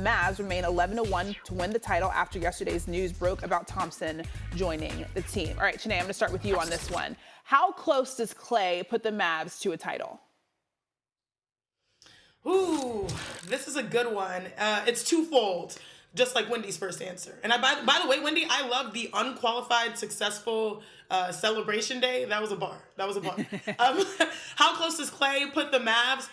Mavs remain 11-1 to win the title after yesterday's news broke about Thompson joining the team. All right, Chiney, I'm going to start with you on this one. How close does Klay put the Mavs to a title? Ooh, this is a good one. It's twofold, just like Wendy's first answer. And by the way, Wendy, I love the unqualified successful celebration day. That was a bar. How close does Klay put the Mavs?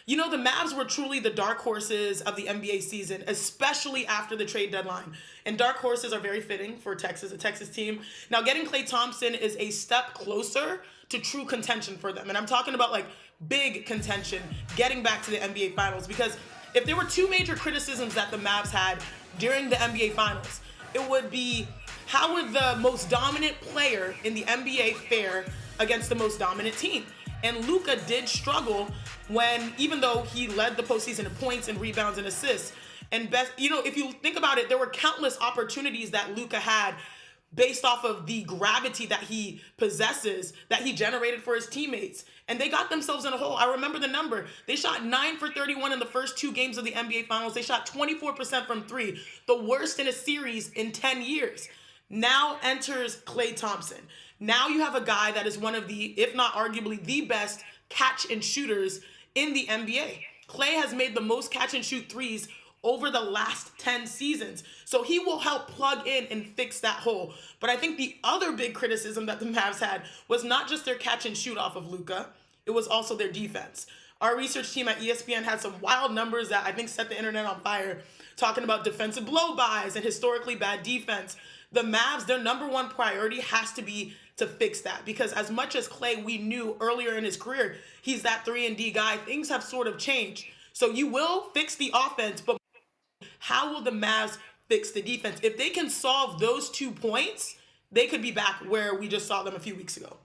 You know, the Mavs were truly the dark horses of the NBA season, especially after the trade deadline. And dark horses are very fitting for Texas, a Texas team. Now, getting Klay Thompson is a step closer to true contention for them. And I'm talking about like big contention, getting back to the NBA Finals. Because if there were two major criticisms that the Mavs had during the NBA Finals, it would be how would the most dominant player in the NBA fare against the most dominant team? And Luka did struggle when, even though he led the postseason in points and rebounds and assists, and best, you know, if you think about it, there were countless opportunities that Luka had based off of the gravity that he possesses, that he generated for his teammates. And they got themselves in a hole. I remember the number. They shot 9 for 31 in the first 2 games of the NBA Finals. They shot 24% from 3, the worst in a series in 10 years. Now enters Klay Thompson. Now you have a guy that is one of the, if not arguably the best catch and shooters in the NBA. Klay has made the most catch and shoot threes over the last 10 seasons. So he will help plug in and fix that hole. But I think the other big criticism that the Mavs had was not just their catch and shoot off of Luka, it was also their defense. Our research team at ESPN had some wild numbers that I think set the internet on fire, talking about defensive blow-bys and historically bad defense. The Mavs, their number one priority has to be to fix that, because as much as Klay, we knew earlier in his career, he's that 3-and-D guy, things have sort of changed. So you will fix the offense, but how will the Mavs fix the defense? If they can solve those 2 points, they could be back where we just saw them a few weeks ago.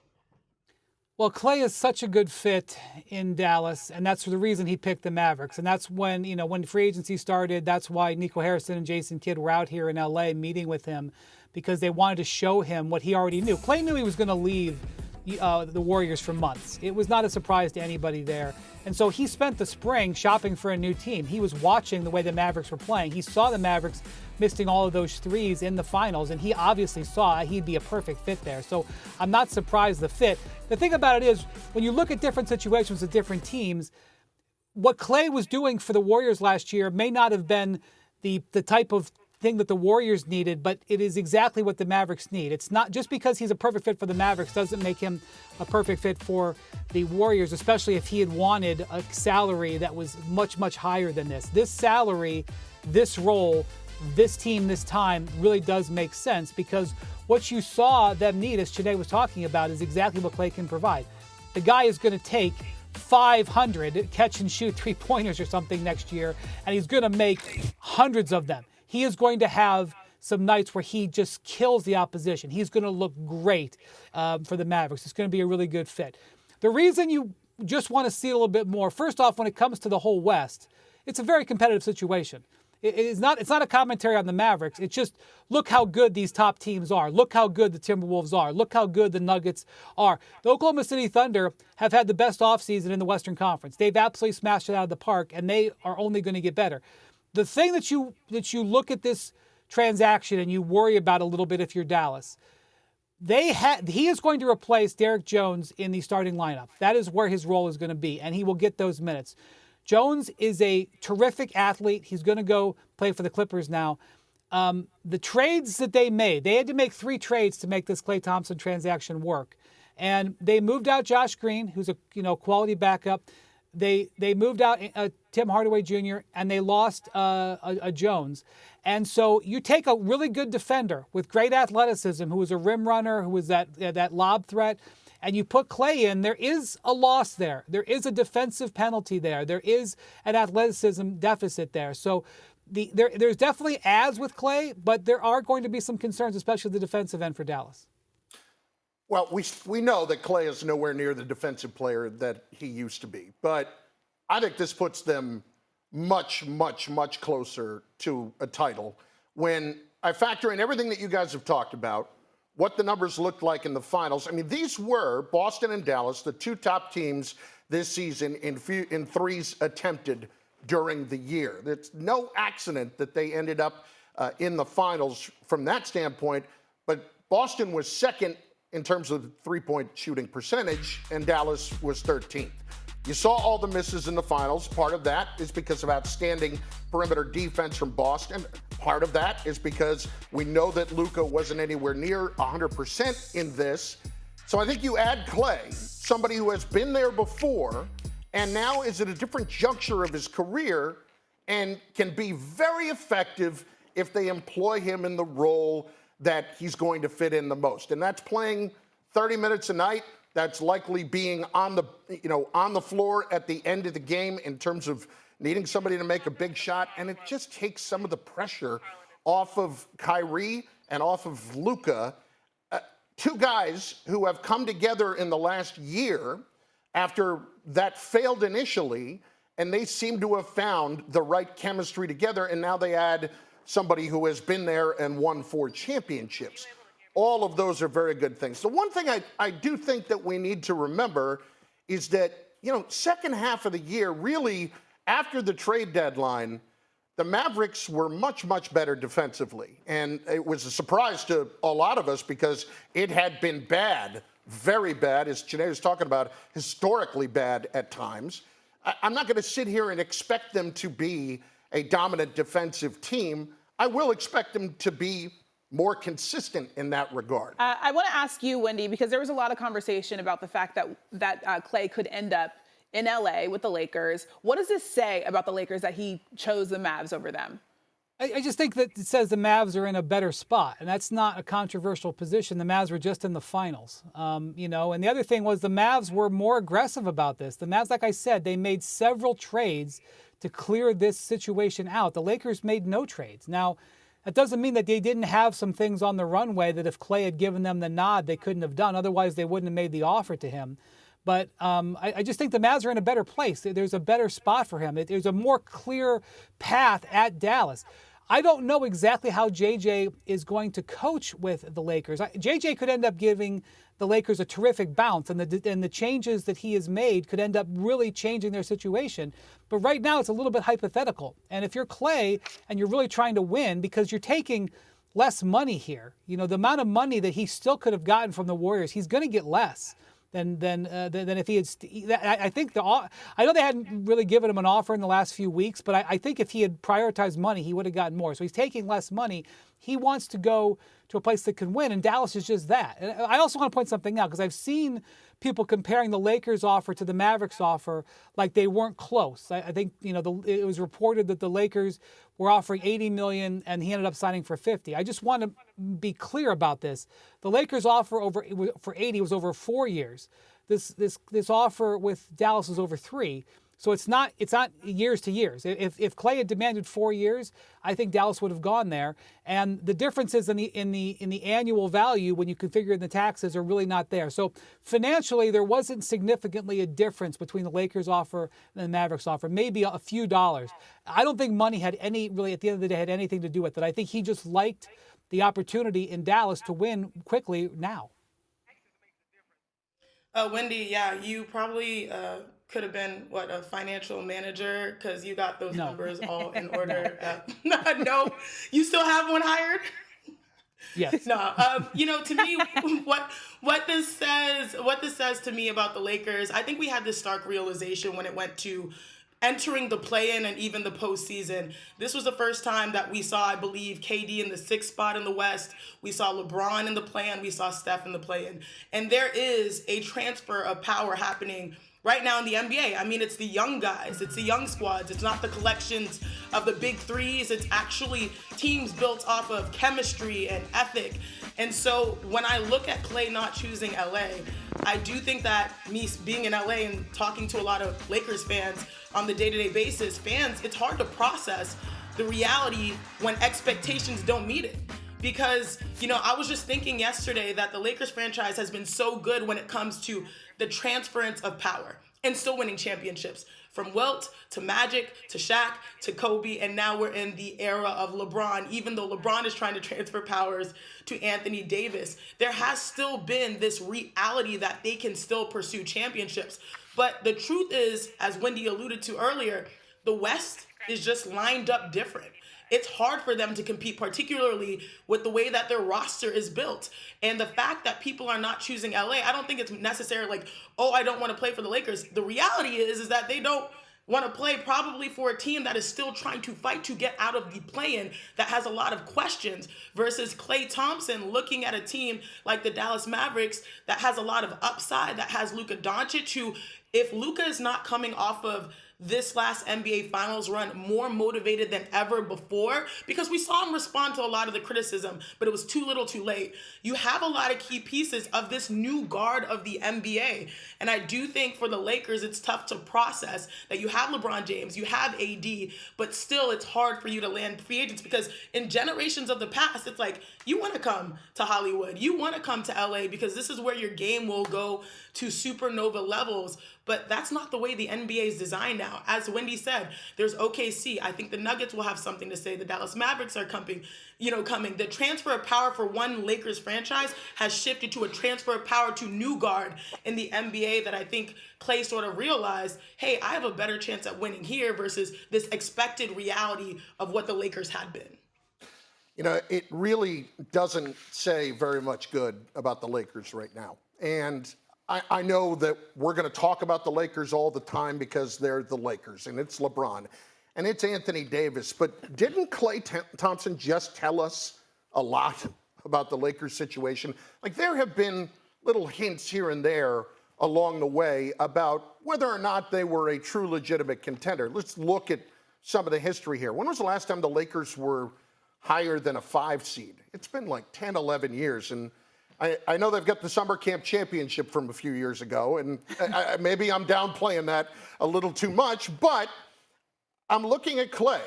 Well, Klay is such a good fit in Dallas, and that's the reason he picked the Mavericks. And that's when, you know, when free agency started, that's why Nico Harrison and Jason Kidd were out here in L.A. meeting with him, because they wanted to show him what he already knew. Klay knew he was going to leave the Warriors for months. It was not a surprise to anybody there. And so he spent the spring shopping for a new team. He was watching the way the Mavericks were playing. He saw the Mavericks missing all of those threes in the finals, and he obviously saw he'd be a perfect fit there. So I'm not surprised the fit. The thing about it is, when you look at different situations with different teams, what Klay was doing for the Warriors last year may not have been the type of thing that the Warriors needed, but it is exactly what the Mavericks need. It's not just because he's a perfect fit for the Mavericks doesn't make him a perfect fit for the Warriors, especially if he had wanted a salary that was much, much higher than this. This salary, this role, this team, this time really does make sense, because what you saw them need, as Chiney was talking about, is exactly what Klay can provide. The guy is going to take 500 catch and shoot 3-pointers or something next year, and he's going to make hundreds of them. He is going to have some nights where he just kills the opposition. He's going to look great for the Mavericks. It's going to be a really good fit. The reason you just want to see a little bit more, first off, when it comes to the whole West, it's a very competitive situation. It's not a commentary on the Mavericks. It's just, look how good these top teams are. Look how good the Timberwolves are. Look how good the Nuggets are. The Oklahoma City Thunder have had the best offseason in the Western Conference. They've absolutely smashed it out of the park, and they are only going to get better. The thing that you look at this transaction and you worry about a little bit if you're Dallas, he is going to replace Derek Jones in the starting lineup. That is where his role is going to be, and he will get those minutes. Jones is a terrific athlete. He's going to go play for the Clippers now. The trades that they made, they had to make 3 trades to make this Klay Thompson transaction work. And they moved out Josh Green, who's a quality backup. They moved out Tim Hardaway Jr., and they lost a Jones. And so you take a really good defender with great athleticism, who was a rim runner, who was that lob threat, and you put Klay in, there is a loss there. There is a defensive penalty there. There is an athleticism deficit there. So there's definitely adds with Klay, but there are going to be some concerns, especially the defensive end for Dallas. Well, we know that Klay is nowhere near the defensive player that he used to be. But I think this puts them much, much, much closer to a title. When I factor in everything that you guys have talked about, what the numbers looked like in the finals. I mean, these were, Boston and Dallas, the 2 top teams this season in threes attempted during the year. It's no accident that they ended up in the finals from that standpoint, but Boston was second in terms of three-point shooting percentage, and Dallas was 13th. You saw all the misses in the finals. Part of that is because of outstanding perimeter defense from Boston. Part of that is because we know that Luka wasn't anywhere near 100% in this. So I think you add Klay, somebody who has been there before and now is at a different juncture of his career and can be very effective if they employ him in the role that he's going to fit in the most. And that's playing 30 minutes a night. That's likely being on the floor at the end of the game in terms of needing somebody to make a big shot. And it just takes some of the pressure off of Kyrie and off of Luka. Two guys who have come together in the last year after that failed initially, and they seem to have found the right chemistry together. And now they add somebody who has been there and won 4 championships. All of those are very good things. The one thing I do think that we need to remember is that, second half of the year, really after the trade deadline, the Mavericks were much, much better defensively. And it was a surprise to a lot of us because it had been bad, very bad, as Chiney was talking about, historically bad at times. I'm not going to sit here and expect them to be a dominant defensive team. I will expect them to be more consistent in that regard. I want to ask you, Wendy, because there was a lot of conversation about the fact that Klay could end up in LA with the Lakers. What does this say about the Lakers that he chose the Mavs over them? I just think that it says the Mavs are in a better spot, and that's not a controversial position. The Mavs were just in the finals, and the other thing was the Mavs were more aggressive about this. The Mavs, like I said, they made several trades to clear this situation out. The Lakers made no trades. Now, that doesn't mean that they didn't have some things on the runway that if Klay had given them the nod, they couldn't have done. Otherwise, they wouldn't have made the offer to him. But I just think the Mavs are in a better place. There's a better spot for him. There's a more clear path at Dallas. I don't know exactly how JJ is going to coach with the Lakers. JJ could end up giving the Lakers a terrific bounce, and the changes that he has made could end up really changing their situation. But right now, it's a little bit hypothetical. And if you're Klay and you're really trying to win, because you're taking less money here, the amount of money that he still could have gotten from the Warriors, he's going to get less than if he had. I think I know they hadn't really given him an offer in the last few weeks, but I think if he had prioritized money, he would have gotten more. So he's taking less money. He wants to go to a place that can win, and Dallas is just that. And I also want to point something out, because I've seen people comparing the Lakers offer to the Mavericks offer like they weren't close. I think it was reported that the Lakers were offering $80 million and he ended up signing for $50. I just want to be clear about this. The Lakers offer for $80 was over 4 years. This offer with Dallas is over 3. So it's not years to years. If Klay had demanded 4 years, I think Dallas would have gone there. And the differences in the annual value when you configure in the taxes are really not there. So financially, there wasn't significantly a difference between the Lakers offer and the Mavericks offer, maybe a few dollars. I don't think money had at the end of the day, had anything to do with it. I think he just liked the opportunity in Dallas to win quickly now. Wendy, yeah, you probably could have been a financial manager, because you got those numbers all in order. No, you still have one hired? Yes. No. To me, what this says to me about the Lakers, I think we had this stark realization when it went to entering the play-in and even the postseason. This was the first time that we saw, I believe, KD in the 6th spot in the West. We saw LeBron in the play-in. We saw Steph in the play-in. And there is a transfer of power happening right now in the NBA. I mean, it's the young guys. It's the young squads. It's not the collections of the big threes. It's actually teams built off of chemistry and ethic. And so when I look at Klay not choosing LA, I do think that me being in LA and talking to a lot of Lakers fans on the day-to-day basis, it's hard to process the reality when expectations don't meet it. Because, I was just thinking yesterday that the Lakers franchise has been so good when it comes to the transference of power and still winning championships. From Wilt to Magic to Shaq to Kobe, and now we're in the era of LeBron. Even though LeBron is trying to transfer powers to Anthony Davis, there has still been this reality that they can still pursue championships. But the truth is, as Wendy alluded to earlier, the West is just lined up different. It's hard for them to compete, particularly with the way that their roster is built. And the fact that people are not choosing LA, I don't think it's necessarily like, oh, I don't want to play for the Lakers. The reality is that they don't want to play probably for a team that is still trying to fight to get out of the play-in, that has a lot of questions, versus Klay Thompson looking at a team like the Dallas Mavericks that has a lot of upside, that has Luka Doncic, who, if Luka is not coming off of this last NBA Finals run more motivated than ever before, because we saw him respond to a lot of the criticism, but it was too little too late. You have a lot of key pieces of this new guard of the NBA. And I do think for the Lakers, it's tough to process that you have LeBron James, you have AD, but still it's hard for you to land free agents, because in generations of the past, it's like, you want to come to Hollywood, you want to come to LA, because this is where your game will go to supernova levels. But that's not the way the NBA is designed now. As Wendy said, there's OKC. I think the Nuggets will have something to say. The Dallas Mavericks are coming. The transfer of power for one Lakers franchise has shifted to a transfer of power to new guard in the NBA, that I think Klay sort of realized, hey, I have a better chance at winning here versus this expected reality of what the Lakers had been. It really doesn't say very much good about the Lakers right now. And I know that we're going to talk about the Lakers all the time because they're the Lakers, and it's LeBron, and it's Anthony Davis. But didn't Klay Thompson just tell us a lot about the Lakers situation? Like, there have been little hints here and there along the way about whether or not they were a true legitimate contender. Let's look at some of the history here. When was the last time the Lakers were higher than a 5 seed? It's been like 10, 11 years. And I know they've got the summer camp championship from a few years ago, and maybe I'm downplaying that a little too much, but I'm looking at Klay.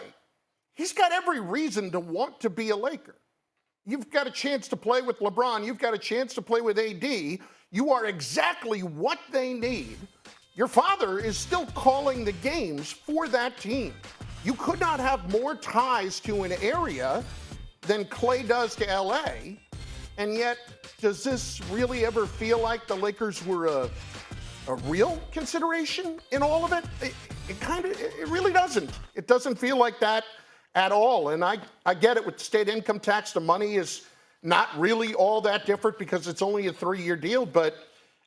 He's got every reason to want to be a Laker. You've got a chance to play with LeBron. You've got a chance to play with AD. You are exactly what they need. Your father is still calling the games for that team. You could not have more ties to an area than Klay does to LA, and yet, does this really ever feel like the Lakers were a real consideration in all of it? It really doesn't. It doesn't feel like that at all. And I get it, with state income tax, the money is not really all that different because it's only a 3-year deal. But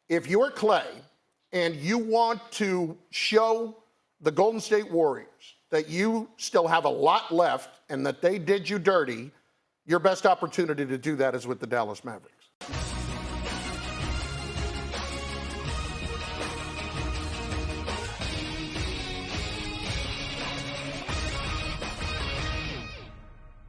if you're Klay and you want to show the Golden State Warriors that you still have a lot left and that they did you dirty, your best opportunity to do that is with the Dallas Mavericks.